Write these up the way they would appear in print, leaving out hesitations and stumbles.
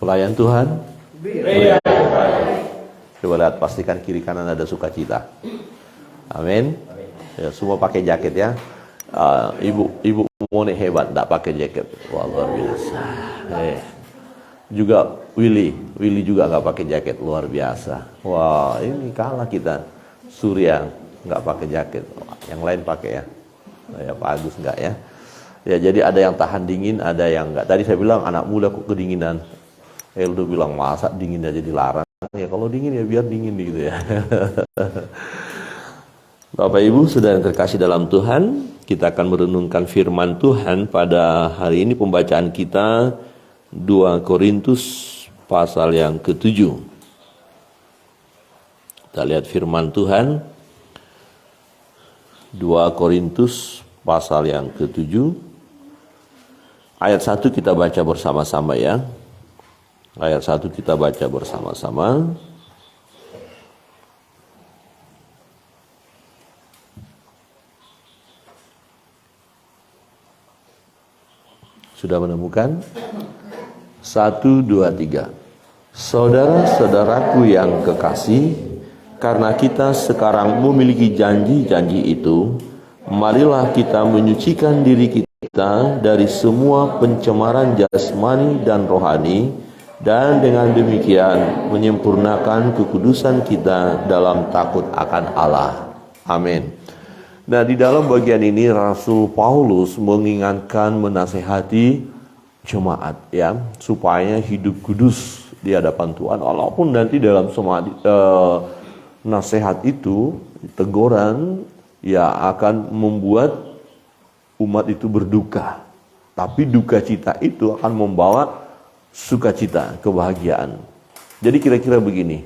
Pelayan Tuhan. Coba lihat, pastikan kiri kanan ada sukacita. Amin. Ya, semua pakai jaket ya. Ibu Mone hebat, tidak pakai jaket. Wah, luar biasa. Juga Willy juga nggak pakai jaket, luar biasa. Wah, ini kalah kita. Surya nggak pakai jaket. Yang lain pakai ya. Ya Pak Agus nggak ya. Ya, jadi ada yang tahan dingin, ada yang nggak. Tadi saya bilang anak muda kok kedinginan. Eldo bilang masa dingin aja dilarang. Ya kalau dingin ya biar dingin gitu ya. Bapak Ibu saudara yang terkasih dalam Tuhan, kita akan merenungkan firman Tuhan pada hari ini. Pembacaan kita 2 Korintus pasal yang ke-7. Kita lihat firman Tuhan 2 Korintus pasal yang ke-7. Ayat 1 kita baca bersama-sama ya. Ayat 1 kita baca bersama-sama. Sudah menemukan? 1, 2, 3. Saudara-saudaraku yang kekasih, karena kita sekarang memiliki janji-janji itu, marilah kita menyucikan diri kita dari semua pencemaran jasmani dan rohani, dan dengan demikian menyempurnakan kekudusan kita dalam takut akan Allah. Amin. Nah, di dalam bagian ini Rasul Paulus mengingatkan, menasehati jemaat ya, supaya hidup kudus di hadapan Tuhan. Walaupun nanti dalam semua nasihat itu, teguran ya akan membuat umat itu berduka. Tapi duka cita itu akan membawa sukacita, kebahagiaan. Jadi kira-kira begini,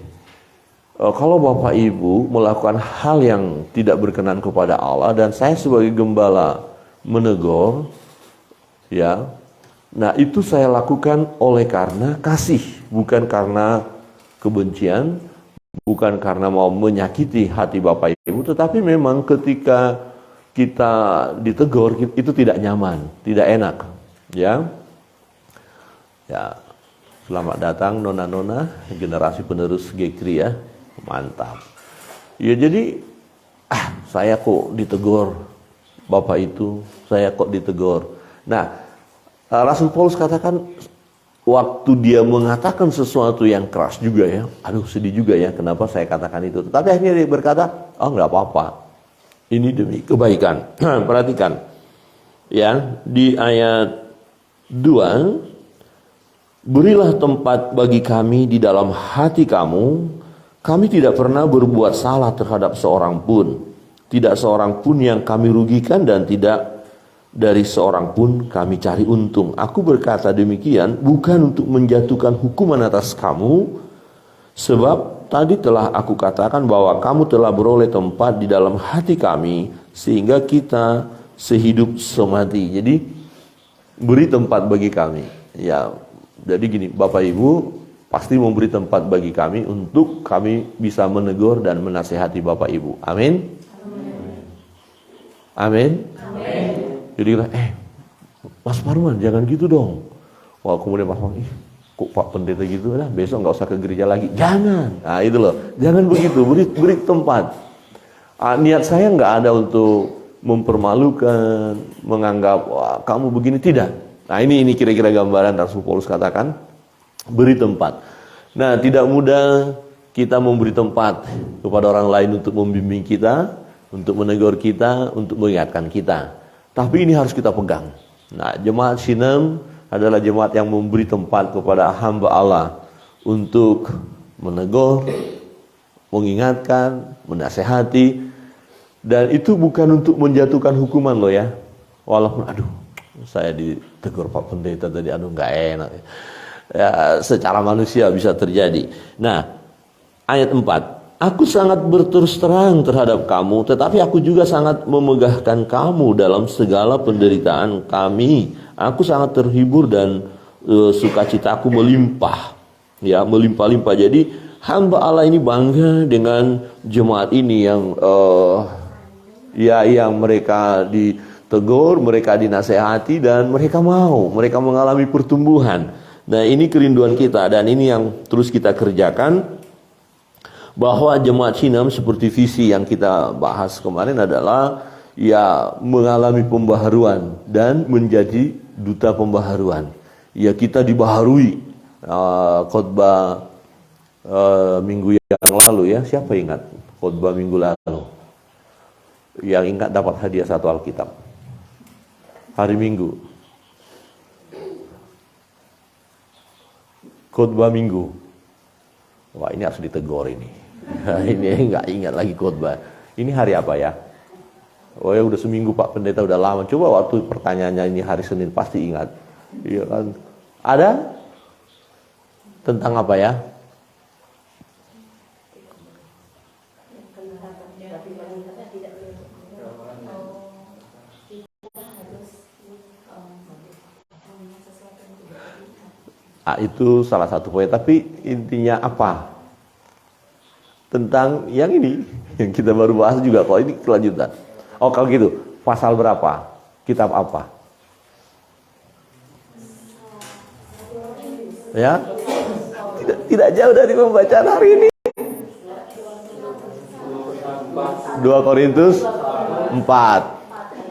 kalau Bapak Ibu melakukan hal yang tidak berkenan kepada Allah dan saya sebagai gembala menegur, ya, nah itu saya lakukan oleh karena kasih, bukan karena kebencian, bukan karena mau menyakiti hati Bapak Ibu, tetapi memang ketika kita ditegur itu tidak nyaman, tidak enak, ya. Ya, selamat datang nona-nona generasi penerus Gekri ya, mantap. Ya jadi, saya kok ditegur Bapak itu, saya kok ditegur. Nah, Rasul Paulus katakan waktu dia mengatakan sesuatu yang keras juga ya, aduh sedih juga ya, kenapa saya katakan itu. Tapi akhirnya dia berkata, oh nggak apa-apa, ini demi kebaikan. Perhatikan, ya di ayat 2. Berilah tempat bagi kami di dalam hati kamu. Kami tidak pernah berbuat salah terhadap seorang pun. Tidak seorang pun yang kami rugikan dan tidak dari seorang pun kami cari untung. Aku berkata demikian bukan untuk menjatuhkan hukuman atas kamu. Sebab tadi telah aku katakan bahwa kamu telah beroleh tempat di dalam hati kami. Sehingga kita sehidup semati. Jadi beri tempat bagi kami. Ya. Jadi gini, Bapak Ibu pasti memberi tempat bagi kami untuk kami bisa menegur dan menasehati Bapak Ibu. Amin. Amin. Amin. Jadi kita, Mas Parman jangan gitu dong. Wah, kemudian Mas Parman, kok Pak Pendeta gitu, nah besok nggak usah ke gereja lagi. Jangan. Nah itu loh, jangan begitu. Beri tempat. Niat saya nggak ada untuk mempermalukan, menganggap wah kamu begini, tidak. Nah ini kira-kira gambaran Rasul Paulus katakan, beri tempat. Nah tidak mudah kita memberi tempat kepada orang lain untuk membimbing kita, untuk menegur kita, untuk mengingatkan kita. Tapi ini harus kita pegang. Nah jemaat Sinem adalah jemaat yang memberi tempat kepada hamba Allah untuk menegur, mengingatkan, menasehati. Dan itu bukan untuk menjatuhkan hukuman loh ya. Walaupun saya ditegur Pak Pendeta tadi, nggak enak. Ya, secara manusia bisa terjadi. Nah, ayat 4. Aku sangat berterus terang terhadap kamu, tetapi aku juga sangat memegahkan kamu dalam segala penderitaan kami. Aku sangat terhibur dan sukacitaku melimpah. Ya, melimpah-limpah. Jadi, hamba Allah ini bangga dengan jemaat ini yang yang mereka ditegur, mereka dinasehati dan mereka mengalami pertumbuhan. Nah, ini kerinduan kita dan ini yang terus kita kerjakan, bahwa jemaat Sinem seperti visi yang kita bahas kemarin adalah ya mengalami pembaharuan dan menjadi duta pembaharuan. Ya, kita dibaharui. Khotbah minggu yang lalu ya, siapa ingat khotbah minggu lalu? Yang ingat dapat hadiah satu Alkitab hari Minggu. Khotbah minggu. Wah, ini harus ditegur ini. Ini nggak ingat lagi khotbah. Ini hari apa ya? Oh ya, udah seminggu Pak Pendeta, udah lama. Coba waktu pertanyaannya ini hari Senin pasti ingat. Iya kan? Ada? Tentang apa ya? Itu salah satu poin, tapi intinya apa? Tentang yang ini yang kita baru bahas juga, kok ini kelanjutan. Oh, kalau gitu, pasal berapa? Kitab apa? Ya? Tidak jauh dari pembacaan hari ini. 2 Korintus 4.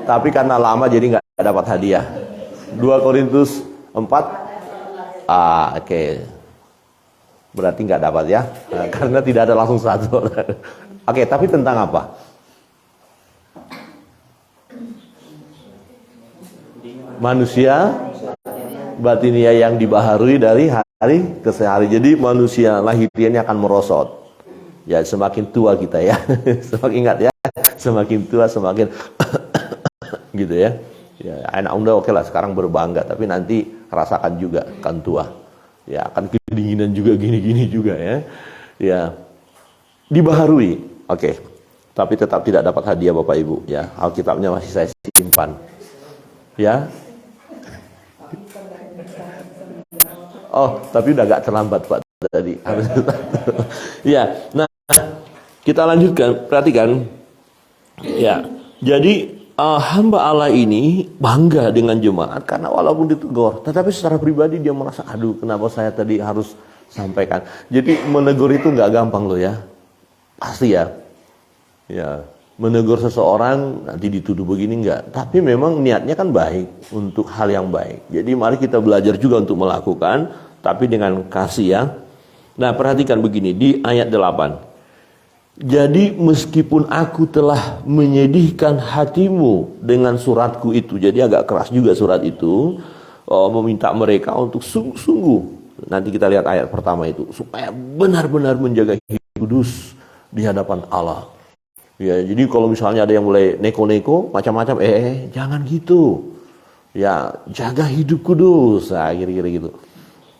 Tapi karena lama jadi nggak dapat hadiah. 2 Korintus 4. Oke. Berarti nggak dapat ya, karena tidak ada langsung satu. Oke, tapi tentang apa? Manusia batinia yang dibaharui dari hari ke hari. Jadi manusia lahiriahnya akan merosot. Ya, semakin tua kita ya. Semakin ingat ya, semakin tua semakin gitu ya. Ya, anak muda oke lah sekarang berbangga, tapi nanti rasakan juga kan tua. Ya, akan kedinginan juga gini-gini juga ya. Ya. Dibaharui. Oke. Tapi tetap tidak dapat hadiah Bapak Ibu ya. Alkitabnya masih saya simpan. Ya. Oh, tapi udah agak terlambat Pak tadi. Ya. Nah, kita lanjutkan. Perhatikan. Ya. Jadi hamba Allah ini bangga dengan jemaat karena walaupun ditegur, tetapi secara pribadi dia merasa, aduh kenapa saya tadi harus sampaikan. Jadi menegur itu nggak gampang loh ya, pasti ya. Ya, menegur seseorang nanti dituduh begini nggak, tapi memang niatnya kan baik untuk hal yang baik. Jadi mari kita belajar juga untuk melakukan, tapi dengan kasih ya. Nah, perhatikan begini di ayat 8. Jadi meskipun aku telah menyedihkan hatimu dengan suratku itu, jadi agak keras juga surat itu, meminta mereka untuk sungguh-sungguh, nanti kita lihat ayat pertama itu, supaya benar-benar menjaga hidup kudus di hadapan Allah. Ya, jadi kalau misalnya ada yang mulai neko-neko, macam-macam, jangan gitu. Ya, jaga hidup kudus, nah, kira-kira gitu.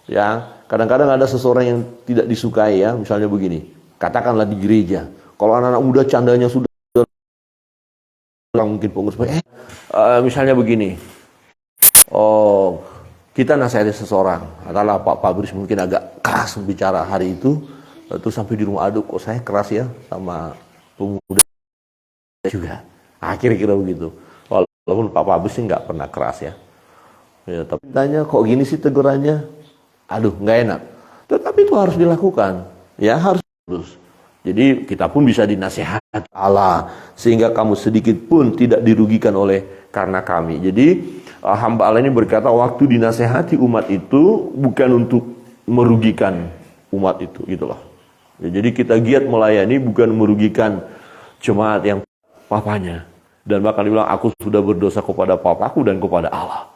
Ya, kadang-kadang ada seseorang yang tidak disukai ya, misalnya begini. Katakanlah di gereja, kalau anak-anak muda candanya sudah mungkin pengurus, misalnya begini, kita nasihati seseorang, adalah Pak Fabris mungkin agak keras bicara hari itu, terus sampai di rumah, aduh kok saya keras ya sama pemuda juga, kira-kira begitu. Walaupun Pak Fabris sih nggak pernah keras ya, tapi tanya kok gini sih tegurannya, aduh nggak enak, tetapi itu harus dilakukan, ya harus. Jadi kita pun bisa dinasihati Allah sehingga kamu sedikit pun tidak dirugikan oleh karena kami. Jadi hamba Allah ini berkata waktu dinasihati umat itu bukan untuk merugikan umat itu, gitulah. Ya, jadi kita giat melayani bukan merugikan jemaat yang papanya, dan bahkan dibilang aku sudah berdosa kepada papaku dan kepada Allah.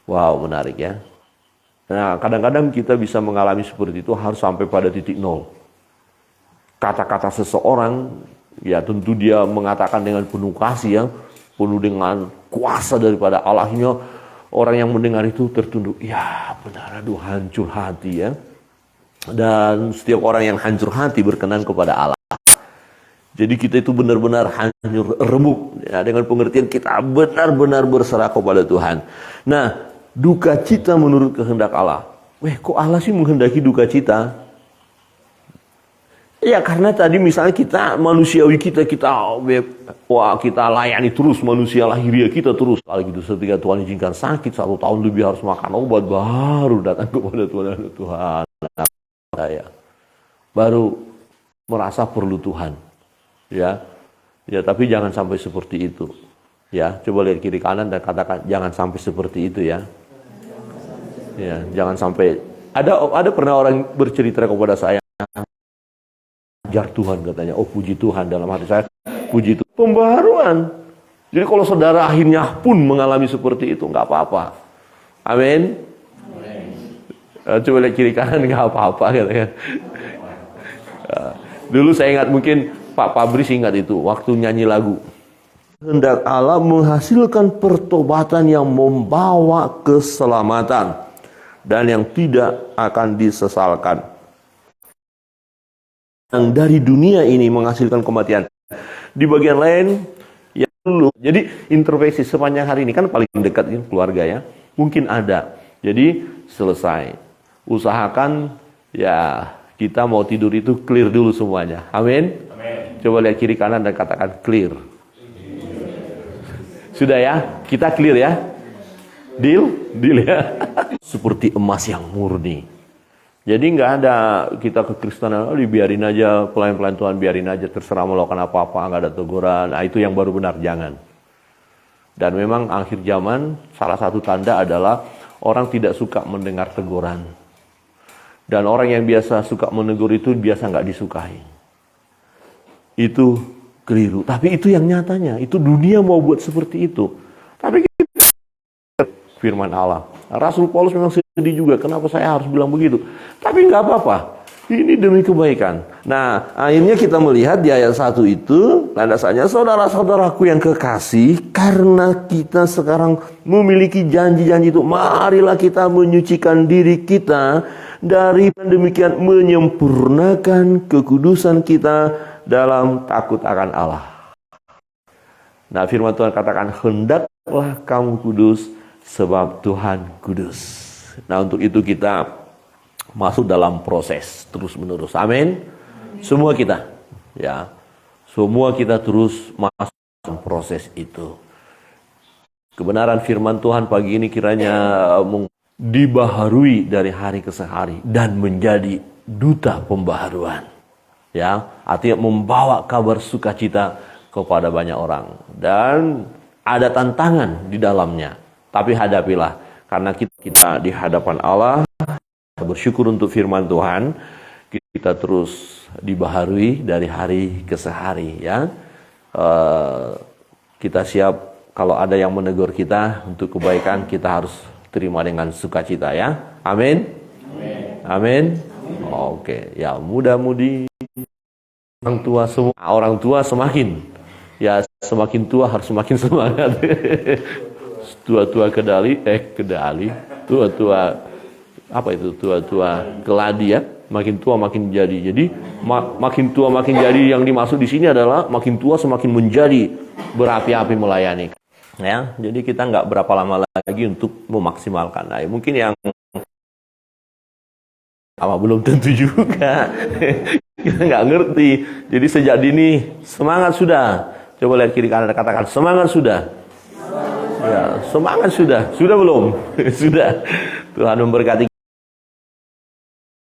Wow, menarik ya. Nah, kadang-kadang kita bisa mengalami seperti itu, harus sampai pada titik nol. Kata-kata seseorang, ya tentu dia mengatakan dengan penuh kasih ya, penuh dengan kuasa daripada Allahnya. Orang yang mendengar itu tertunduk, ya benar, aduh hancur hati ya. Dan setiap orang yang hancur hati berkenan kepada Allah. Jadi kita itu benar-benar hancur remuk ya, dengan pengertian kita benar-benar berserah kepada Tuhan. Nah, duka cita menurut kehendak Allah. Kok Allah sih menghendaki duka cita? Ya karena tadi misalnya kita manusiawi kita layani terus manusia lahiriah kita terus. Kalau gitu ketika Tuhan izinkan sakit 1 tahun lebih harus makan obat, baru datang kepada Tuhan. Saya baru merasa perlu Tuhan. Ya, tapi jangan sampai seperti itu. Ya, coba lihat kiri kanan dan katakan jangan sampai seperti itu ya. Ya, jangan sampai. Ada pernah orang bercerita kepada saya. Ajar Tuhan katanya, oh puji Tuhan, dalam hati saya puji Tuhan. Pembaharuan. Jadi kalau saudara akhirnya pun mengalami seperti itu, nggak apa-apa. Amin. Coba lihat kiri kanan, nggak apa-apa katanya. Dulu saya ingat, mungkin Pak Pabris ingat itu, waktu nyanyi lagu. Hendak Allah menghasilkan pertobatan yang membawa keselamatan dan yang tidak akan disesalkan. Yang dari dunia ini menghasilkan kematian. Di bagian lain, ya dulu. Jadi intervensi sepanjang hari ini kan paling dekat ini keluarga ya. Mungkin ada. Jadi selesai. Usahakan ya kita mau tidur itu clear dulu semuanya. Amin. Coba lihat kiri kanan dan katakan clear. Sudah ya? Kita clear ya? Deal? Deal ya? Seperti emas yang murni. Jadi nggak ada kita kekristenan, dibiarin aja, pelan-pelan Tuhan biarin aja, terserah melakukan apa-apa, nggak ada teguran. Nah, itu yang baru benar, jangan. Dan memang akhir zaman, salah satu tanda adalah orang tidak suka mendengar teguran. Dan orang yang biasa suka menegur itu biasa nggak disukai. Itu keliru. Tapi itu yang nyatanya, itu dunia mau buat seperti itu. Tapi firman Allah. Rasul Paulus memang sedih juga, kenapa saya harus bilang begitu. Tapi nggak apa-apa, ini demi kebaikan. Nah, akhirnya kita melihat di ayat 1 itu, landasannya, saudara-saudaraku yang kekasih, karena kita sekarang memiliki janji-janji itu, marilah kita menyucikan diri kita, dari demikian menyempurnakan kekudusan kita dalam takut akan Allah. Nah, firman Tuhan katakan, hendaklah kamu kudus, sebab Tuhan kudus. Nah, untuk itu kita masuk dalam proses terus-menerus. Amin. Semua kita, ya, semua kita terus masuk dalam proses itu. Kebenaran firman Tuhan pagi ini kiranya dibaharui dari hari ke hari dan menjadi duta pembaharuan. Ya, artinya membawa kabar sukacita kepada banyak orang. Dan ada tantangan di dalamnya. Tapi hadapilah, karena kita di hadapan Allah, bersyukur untuk firman Tuhan, kita terus dibaharui dari hari ke hari ya. Kita siap kalau ada yang menegur kita untuk kebaikan, kita harus terima dengan sukacita ya. Amin. Amin. Oke, ya mudah-mudi orang tua semakin semakin tua harus semakin semangat. Tua-tua tua-tua keladi ya, makin tua makin jadi. Jadi makin tua makin jadi, yang dimaksud di sini adalah makin tua semakin menjadi berapi-api melayani. Ya, jadi kita nggak berapa lama lagi untuk memaksimalkan. Nah, mungkin yang belum tentu juga. Kita nggak ngerti. Jadi sejak dini semangat sudah. Coba lihat kiri kanan, katakan semangat sudah. Ya, semangat sudah belum? Sudah. Tuhan memberkati